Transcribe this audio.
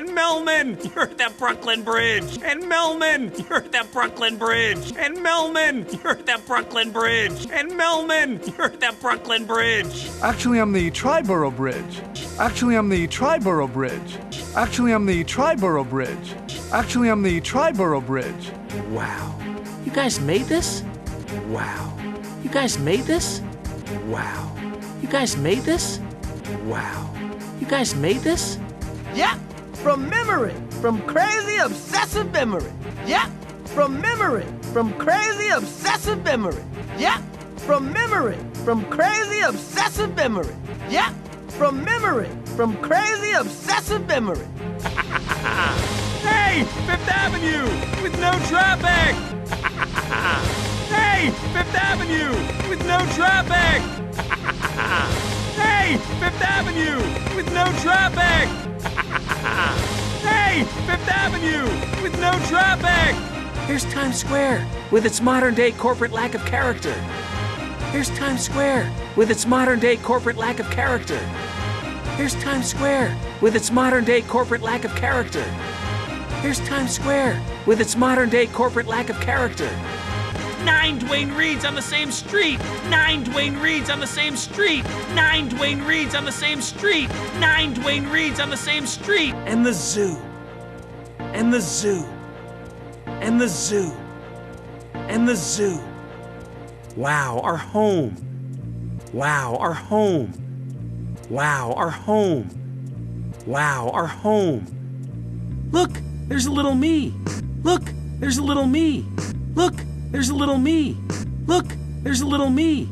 And Melman, you're at that Brooklyn Bridge. And Melman, you're at that Brooklyn Bridge. And Melman, you're at that Brooklyn Bridge. And Melman, you're at that Brooklyn Bridge. Actually, I'm the Triborough Bridge. Actually, I'm the Triborough Bridge. Actually, I'm the Triborough Bridge. Actually, I'm the Triborough Bridge. Wow. You guys made this? Wow. You guys made this? Wow. You guys made this? Wow. You guys made this? Yeah, from memory, from crazy obsessive memory. Yeah, from memory, from crazy obsessive memory. Yeah, from memory, from crazy obsessive memory. Yeah, from memory, from crazy obsessive memory. Hey, Fifth Avenue with no traffic. Hey, Fifth Avenue with no traffic. Hey, Fifth Avenue with no traffic. Hey, Fifth Avenue with no traffic. Here's Times Square with its modern-day corporate lack of character. Here's Times Square with its modern-day corporate lack of character. Here's Times Square with its modern-day corporate lack of character. Here's Times Square with its modern-day corporate lack of character. 9 Dwayne Reeds on the same street. 9 Dwayne Reeds on the same street. 9 Dwayne Reeds on the same street. 9 Dwayne Reeds on the same street. And the zoo. And the zoo. And the zoo. And the zoo. Wow, our home. Wow, our home. Wow, our home. Wow, our home. Look, there's a little me. Look, there's a little me. Look, there's a little me. Look, there's a little me.